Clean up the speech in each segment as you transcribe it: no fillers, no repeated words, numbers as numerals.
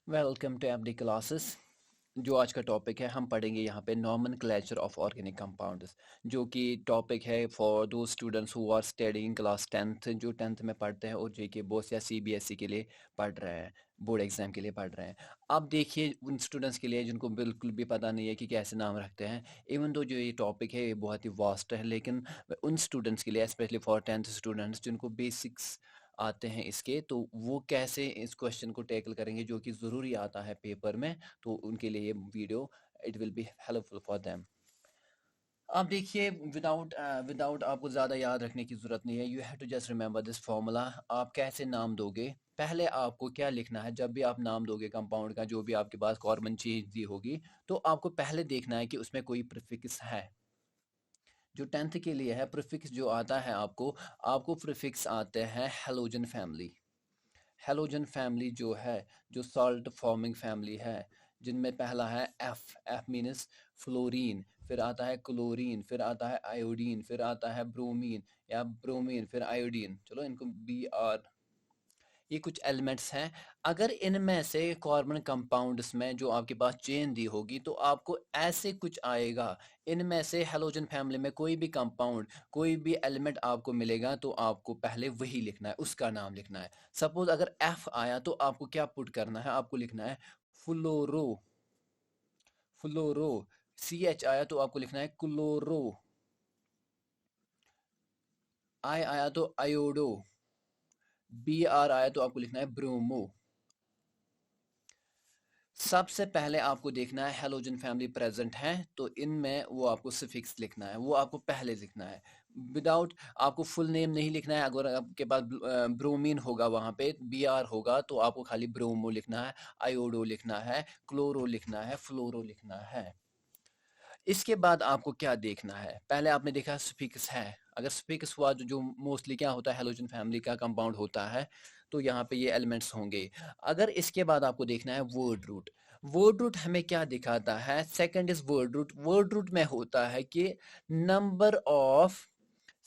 Welcome to every classes. जो आज का टॉपिक है हम पढ़ेंगे यहाँ पे नॉमेनक्लेचर ऑफ ऑर्गेनिक कंपाउंड्स, जो कि टॉपिक है for those students who are studying class 10th, जो 10th में पढ़ते हैं और जे के बोर्ड या सीबीएसई के लिए पढ़ रहे हैं, बोर्ड एग्जाम के लिए पढ़ रहे हैं। अब देखिए उन स्टूडेंट्स के लिए जिनको बिल्कुल भी पता नहीं है कि कैसे नाम रखते हैं, इवन दो जो ये टॉपिक है ये बहुत ही वास्ट है, लेकिन उन स्टूडेंट्स के लिए स्पेशली फॉर 10th स्टूडेंट्स जिनको बेसिक्स आते हैं इसके, तो वो कैसे इस क्वेश्चन को टैकल करेंगे जो कि ज़रूरी आता है पेपर में, तो उनके लिए ये video it will be helpful for them. अब देखिए विदाउट विदाउट आपको ज़्यादा याद रखने की ज़रूरत नहीं है, you have to just remember this formula. आप कैसे नाम दोगे, पहले आपको क्या लिखना है जब भी आप नाम दोगे कंपाउंड का, जो भी आपके पास कॉर्बन चेंज दी होगी, तो आपको पहले देखना है कि उसमें कोई प्रीफिक्स है। जो 10th के लिए है, प्रीफिक्स जो आता है आपको आपको प्रीफिक्स आते हैं हेलोजन फैमिली। हेलोजन फैमिली जो है, जो सॉल्ट फॉर्मिंग फैमिली है, जिनमें पहला है एफ। एफ मीन्स फ्लोरीन, फिर आता है क्लोरीन, फिर आता है आयोडीन, फिर आता है ब्रोमीन या ब्रोमीन, फिर आयोडीन। चलो इनको बी आर, ये कुछ एलिमेंट्स हैं। अगर इनमें से कार्बन कंपाउंड्स में जो आपके पास चेन दी होगी तो आपको ऐसे कुछ आएगा। इनमें से हेलोजन फैमिली में कोई भी कंपाउंड, कोई भी एलिमेंट आपको मिलेगा तो आपको पहले वही लिखना है, उसका नाम लिखना है। सपोज अगर एफ आया तो आपको क्या पुट करना है, आपको लिखना है फ्लोरो। फ्लोरो। सी एच आया तो आपको लिखना है क्लोरो। आई आया तो आयोडो। बी आर आया तो आपको लिखना है ब्रोमो। सबसे पहले आपको देखना है हेलोजन फैमिली प्रेजेंट है तो इनमें वो आपको सफिक्स लिखना है, वो आपको पहले लिखना है। विदाउट, आपको फुल नेम नहीं लिखना है। अगर आपके पास ब्रोमीन होगा, वहां पे बी आर होगा, तो आपको खाली ब्रोमो लिखना है, आयोडो लिखना है, क्लोरो लिखना है, फ्लोरो लिखना है। इसके बाद आपको क्या देखना है, पहले आपने देखा सफिक्स है। अगर सफिक्स हुआ जो मोस्टली क्या होता है हेलोजन फैमिली का कंपाउंड होता है, तो यहाँ पे ये एलिमेंट्स होंगे। अगर इसके बाद आपको देखना है वर्ड रूट। वर्ड रूट हमें क्या दिखाता है, second is word root. Word root में होता है कि number of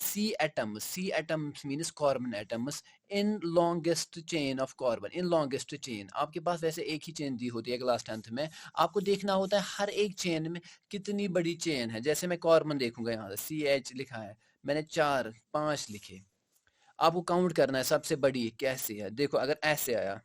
C atoms means carbon atoms in longest chain of carbon. In longest chain आपके पास वैसे एक ही चेन दी होती है क्लास 10th में, आपको देखना होता है हर एक चेन में कितनी बड़ी चेन है। जैसे मैं कार्बन देखूंगा, यहाँ सी एच लिखा है, मैंने 4 5 लिखे, आपको काउंट करना है सबसे बड़ी कैसी है। देखो अगर ऐसे आया,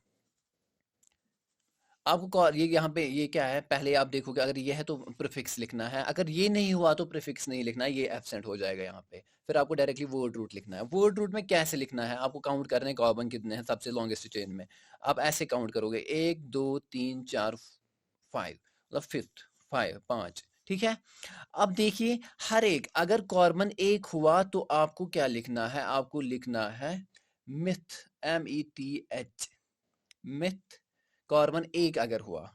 आपको ये यहाँ पे ये क्या है, पहले आप देखोगे अगर ये है तो प्रीफिक्स लिखना है, अगर ये नहीं हुआ तो प्रीफिक्स नहीं लिखना है, ये एब्सेंट हो जाएगा यहाँ पे। फिर आपको डायरेक्टली वर्ड रूट लिखना है। वर्ड रूट में कैसे लिखना है, आपको काउंट करने कार्बन कितने हैं सबसे लॉन्गेस्ट चेन में। आप ऐसे काउंट करोगे 1 2 3 4 5, मतलब फिफ्थ 5 ठीक है। अब देखिए हर एक, अगर कार्बन एक हुआ तो आपको क्या लिखना है, आपको लिखना है मिथ, METH, मिथ। कार्बन एक अगर हुआ,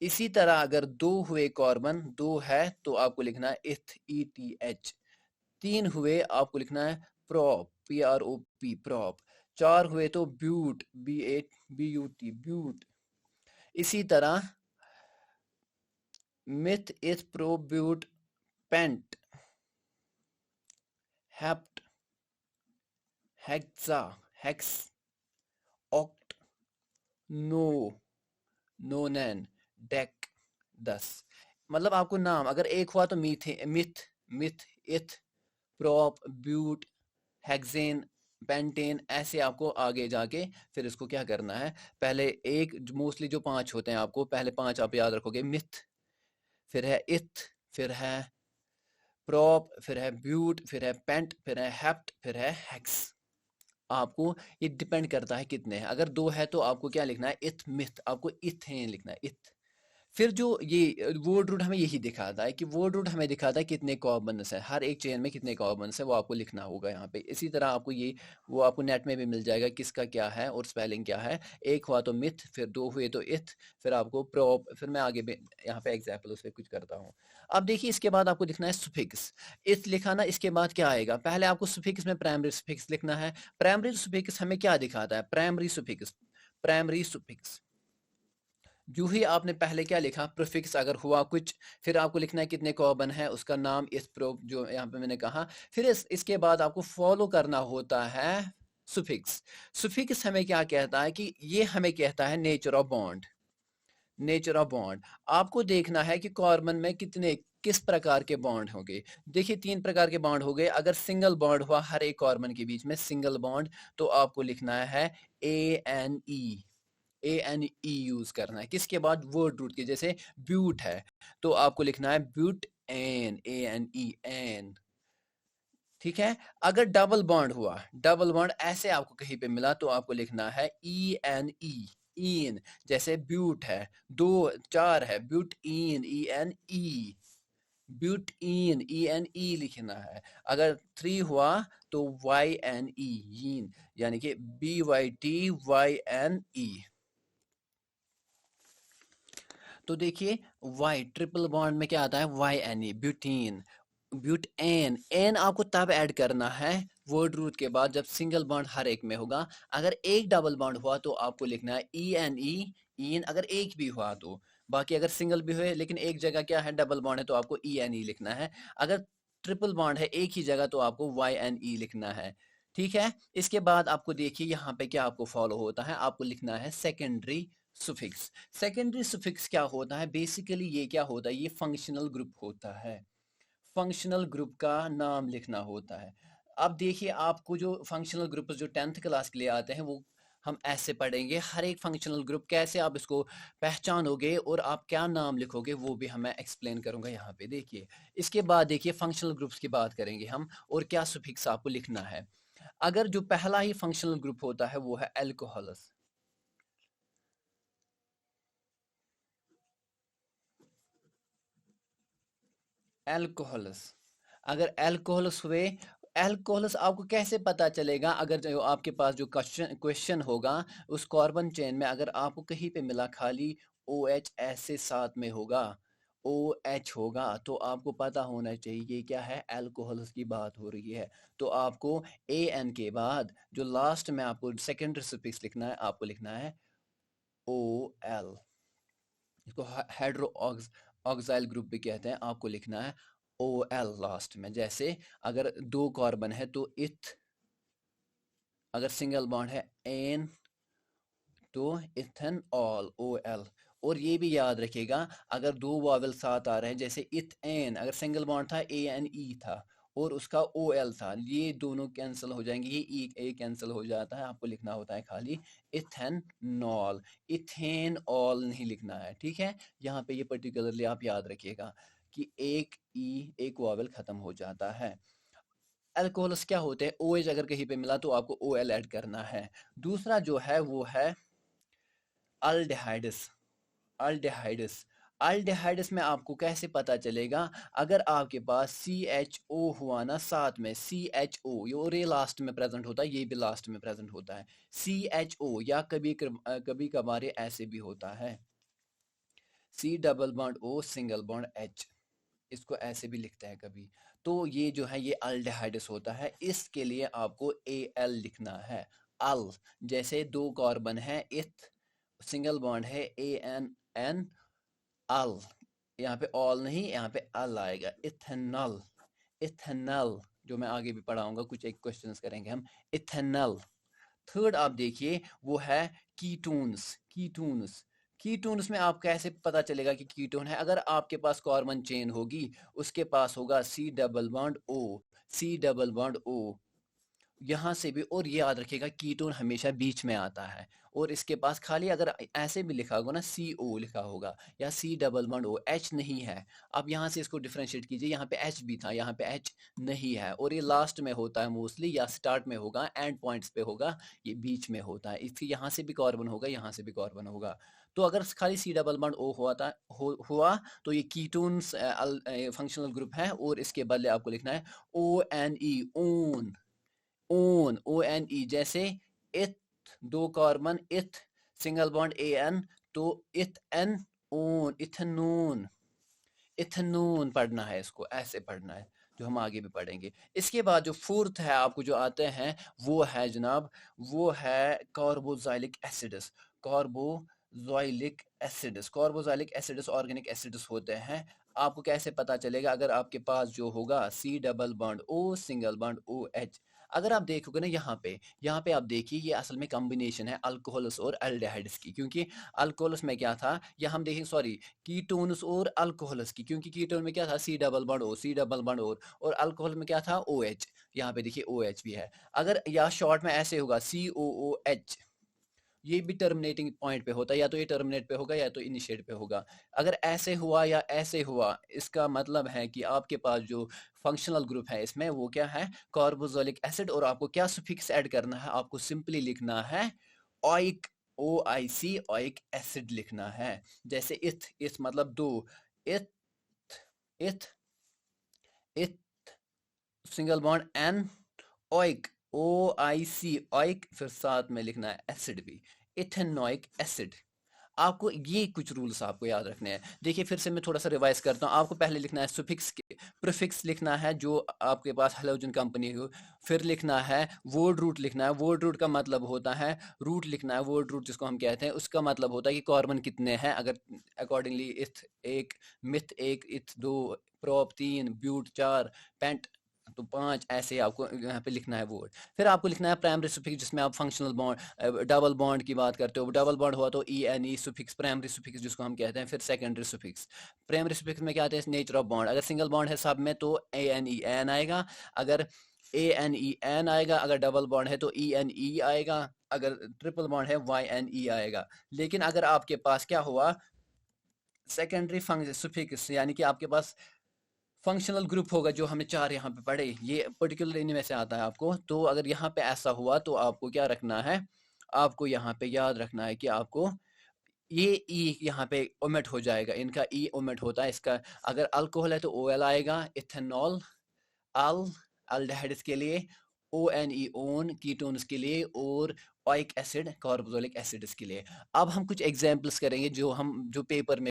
इसी तरह अगर दो हुए, कार्बन दो है तो आपको लिखना है इथ, ETH। 3 हुए आपको लिखना है प्रोप, PROP, प्रोप। 4 हुए तो ब्यूट, BUT, ब्यूट। इसी तरह meth, eth, pro, but, pent, hept, hexa, hex, oct, no, nonane, dec, 10। मतलब आपको नाम अगर एक हुआ तो meth, meth, meth, eth, prop, but, hexane, pentane, ऐसे आपको आगे जाके फिर इसको क्या करना है। पहले एक, मोस्टली जो 5 होते हैं आपको पहले 5 आप याद रखोगे, मिथ, फिर है इथ, फिर है प्रोप, फिर है ब्यूट, फिर है पेंट, फिर है हेप्ट, फिर है हेक्स। आपको ये डिपेंड करता है कितने हैं। अगर 2 है तो आपको क्या लिखना है, इथ मिथ, आपको इथेन लिखना है, इथ। फिर जो ये वर्ड रूट हमें यही दिखाता है कि वर्ड रूट हमें दिखाता है कितने कार्बन्स है, हर एक चेन में कितने कार्बन्स है, वो आपको लिखना होगा यहाँ पे। इसी तरह आपको ये, वो आपको नेट में भी मिल जाएगा किसका क्या है और स्पेलिंग क्या है। एक हुआ तो मिथ, फिर 2 हुए तो इथ, फिर आपको प्रोप, फिर मैं आगे भी यहाँ पे एग्जाम्पल उस पर कुछ करता हूँ। अब देखिए इसके बाद आपको लिखना है सुफिक्स। इथ लिखा ना, इसके बाद क्या आएगा, पहले आपको सुफिक्स में प्राइमरी सुफिक्स लिखना है। प्राइमरी सुफिक्स हमें क्या दिखाता है, प्राइमरी सुफिक्स, प्राइमरी सुफिक्स जो ही आपने पहले क्या लिखा, प्रीफिक्स अगर हुआ कुछ, फिर आपको लिखना है कितने कार्बन है, उसका नाम, इस प्रो जो यहाँ पे मैंने कहा। फिर इसके बाद आपको फॉलो करना होता है सुफिक्स। सुफिक्स हमें क्या कहता है कि ये हमें कहता है nature of bond. Nature of bond, आपको देखना है कि कार्बन में कितने किस प्रकार के बॉन्ड होंगे। देखिए 3 प्रकार के बॉन्ड हो गए। अगर सिंगल बॉन्ड हुआ हर एक कार्बन के बीच में सिंगल बॉन्ड, तो आपको लिखना है ANE। ANE यूज करना है किसके बाद, वर्ड रूट के, जैसे ब्यूट है तो आपको लिखना है ब्यूट एन, ANE एन। ठीक है। अगर डबल बॉन्ड हुआ, डबल बॉन्ड ऐसे आपको कहीं पे मिला तो आपको लिखना है ENE, इन। जैसे ब्यूट है, दो चार है, ब्यूट इन, ENE, ब्यूट इन लिखना है। अगर 3 हुआ तो YNE, यीन, यानी कि BYTYNE। तो देखिए वाई ट्रिपल बॉन्ड में क्या आता है, YNE, ब्यूटीन, ब्यूटेन। एन आपको तब ऐड करना है वर्ड रूट के बाद जब सिंगल बॉन्ड हर एक में होगा। अगर एक डबल बॉन्ड हुआ तो आपको लिखना है ENE, इन, अगर एक भी हुआ तो। बाकी अगर सिंगल भी हुए लेकिन एक जगह क्या है डबल बॉन्ड है तो आपको ENE लिखना है। अगर ट्रिपल बॉन्ड है एक ही जगह तो आपको YNE लिखना है। ठीक है। इसके बाद आपको देखिए यहाँ पे क्या आपको फॉलो होता है, आपको लिखना है सेकेंडरी सुफिक्स। सेकेंडरी सुफिक्स क्या होता है, बेसिकली ये क्या होता है, ये फंक्शनल ग्रुप होता है। फंक्शनल ग्रुप का नाम लिखना होता है। अब देखिए आपको जो फंक्शनल ग्रुप जो 10th क्लास के लिए आते हैं वो हम ऐसे पढ़ेंगे। हर एक फंक्शनल ग्रुप कैसे आप इसको पहचानोगे और आप क्या नाम लिखोगे वो भी मैं एक्सप्लेन करूंगा यहाँ पे। देखिए इसके बाद देखिए फंक्शनल ग्रुप्स की बात करेंगे हम और क्या सुफिक्स आपको लिखना है। अगर जो पहला ही फंक्शनल ग्रुप होता है वो है एल्कोहलस, एल्कोहलस। अगर एल्कोहलस हुए, एल्कोहलस आपको कैसे पता चलेगा, अगर जो आपके पास जो क्वेश्चन क्वेश्चन होगा उस कार्बन चेन में अगर आपको कहीं पे मिला खाली OH ऐसे साथ में होगा, OH होगा, तो आपको पता होना चाहिए ये क्या है, एल्कोहलस की बात हो रही है। तो आपको AN के बाद जो लास्ट में आपको सेकेंडरी सफिक्स लिखना है, आपको लिखना है OL। इसको हाइड्रो ऑक्साइल ग्रुप भी कहते हैं। आपको लिखना है OL लास्ट में। जैसे अगर दो कार्बन है तो इथ, अगर सिंगल बॉन्ड है एन तो इथेन ऑल, OL। और ये भी याद रखिएगा अगर दो वावल साथ आ रहे हैं जैसे इथ एन, अगर सिंगल बॉन्ड था ANE था और उसका OL था, ये दोनों कैंसिल हो जाएंगे, ये ए कैंसिल हो जाता है। आपको लिखना होता है खाली इथेनॉल, इथेन ऑल नहीं लिखना है। ठीक है। यहाँ पे ये पर्टिकुलरली आप याद रखिएगा कि एक एक वावल खत्म हो जाता है। अल्कोहल्स क्या होते हैं, OH अगर कहीं पे मिला तो आपको OL ऐड करना है। दूसरा जो है वो है अल्डिहाइड्स, अल्डिहाइड्स। अल्डिहाइड्स में आपको कैसे पता चलेगा, अगर आपके पास CHO हुआ ना साथ में, CHO, और ये लास्ट में प्रेजेंट होता है, ये भी लास्ट में प्रेजेंट होता है CHO, या कभी कभार ये ऐसे भी होता है C double bond O single bond H, इसको ऐसे भी लिखते हैं कभी। तो ये जो है ये अल्डिहाइड्स होता है, इसके लिए आपको AL लिखना है। अल, जैसे दो कार्बन है इथ, सिंगल बॉन्ड है AN अल, यहाँ पे ऑल नहीं, यहाँ पे अल आएगा, इथेनॉल, इथेनॉल। जो मैं आगे भी पढ़ाऊंगा, कुछ एक क्वेश्चंस करेंगे हम। इथेनॉल। थर्ड आप देखिए वो है कीटोन्स, कीटोन्स। कीटोन्स में आपको कैसे पता चलेगा कि कीटोन है, अगर आपके पास कार्बन चेन होगी उसके पास होगा C double bond O, C double bond O, यहाँ से भी। और ये याद रखिएगा कीटोन हमेशा बीच में आता है। और इसके पास खाली अगर ऐसे भी लिखा होगा ना CO लिखा होगा या C double bond O, H नहीं है। अब यहाँ से इसको डिफरेंशिएट कीजिए, यहाँ पे H भी था, यहाँ पे H नहीं है। और ये लास्ट में होता है मोस्टली, या स्टार्ट में होगा, एंड पॉइंट्स पे होगा, ये बीच में होता है। इसलिए यहाँ से भी कार्बन होगा, यहाँ से भी कार्बन होगा। तो अगर खाली C डबल बॉन्ड O हुआ था, हुआ तो ये कीटोन्स फंक्शनल ग्रुप है। और इसके बदले आपको लिखना है ONE, ओन, ONE। जैसे इथ, दो कार्बन इथ, सिंगल बॉन्ड AN, तो इथ एन ओन, इथेनोन, इथेनोन पढ़ना है, इसको ऐसे पढ़ना है, जो हम आगे भी पढ़ेंगे। इसके बाद जो फोर्थ है आपको जो आते हैं वो है जनाब, वो है carboxylic acids, carboxylic acids, carboxylic acids organic acids होते हैं। आपको कैसे पता चलेगा, अगर आपके पास जो होगा C double bond O single bond OH, अगर आप देखोगे ना यहाँ पे आप देखिए ये असल में कॉम्बिनेशन है अल्कोहल्स और एल्डिहाइड्स की, क्योंकि अल्कोहल्स में क्या था, या हम देखें सॉरी कीटोन्स और अल्कोहल्स की, क्योंकि कीटोन में क्या था C double bond O, C double bond और अल्कोहल में क्या था ओ एच, यहाँ पे देखिए ओ एच भी है। अगर या शॉर्ट में ऐसे होगा सी ओ ओ एच, ये भी टर्मिनेटिंग पॉइंट पे होता है, या तो ये टर्मिनेट पे होगा या तो इनिशिएट पे होगा। अगर ऐसे हुआ या ऐसे हुआ, इसका मतलब है कि आपके पास जो फंक्शनल ग्रुप है इसमें वो क्या है, कार्बोक्सिलिक एसिड। और आपको क्या सुफिक्स ऐड करना है, आपको सिंपली लिखना है ओइक, ओ आई सी, ओइक एसिड लिखना है। जैसे इथ, इथ मतलब दो, इथ, इथ, इथ, सिंगल बॉन्ड एन, ओइक, ओ आई सी, ओइक, फिर साथ में लिखना है एसिड भी, इथेनोइक एसिड। आपको ये कुछ रूल्स आपको याद रखने हैं। देखिए फिर से मैं थोड़ा सा रिवाइज करता हूँ। आपको पहले लिखना है सुफिक्स, प्रीफिक्स लिखना है जो आपके पास हैलोजन कंपनी हो। फिर लिखना है वर्ड रूट, लिखना है वर्ड रूट का मतलब होता है रूट, लिखना है वर्ड रूट जिसको हम कहते हैं, उसका मतलब होता है कि कार्बन कितने हैं। अगर अकॉर्डिंगली इथ एक, मिथ एक, इथ दो, प्रोप तीन, ब्यूट चार, पेंट तो पांच, ऐसे आपको यहाँ पे लिखना है वर्ड। फिर आपको लिखना है प्राइमरी सुफिक्स जिसमें आप फंक्शनल बॉन्ड, डबल बॉन्ड की बात करते हो, डबल बॉन्ड हुआ तो E N E suffix, primary suffix जिसको हम कहते हैं। फिर सेकेंडरी सुफिक्स, प्राइमरी सुफिक्स में क्या आते हैं, नेचर ऑफ बॉन्ड। अगर सिंगल बॉन्ड है सब में तो ए एन ई एन आएगा, अगर ए एन ई एन आएगा, अगर डबल बॉन्ड है तो ई एन ई आएगा, अगर ट्रिपल बॉन्ड है वाई एन ई आएगा। लेकिन अगर आपके पास क्या हुआ, सेकेंडरी फंक्शन सुफिक्स, यानी कि आपके पास फंक्शनल ग्रुप होगा जो हमें चार यहाँ पे पढ़े, ये पर्टिकुलर इनमें से आता है आपको। तो अगर यहाँ पे ऐसा हुआ तो आपको क्या रखना है, आपको यहाँ पे याद रखना है कि आपको ये ई यहाँ पे ओमिट हो जाएगा, इनका ई ओमिट होता है इसका। अगर अल्कोहल है तो ओ एल आएगा, इथेनॉल, अल, अल्डिहाइड्स के लिए O N E, one, ketones के लिए, और ओइक एसिड, कार्बोक्सिलिक एसिड्स के लिए। अब हम कुछ एग्जांपल्स करेंगे जो पेपर में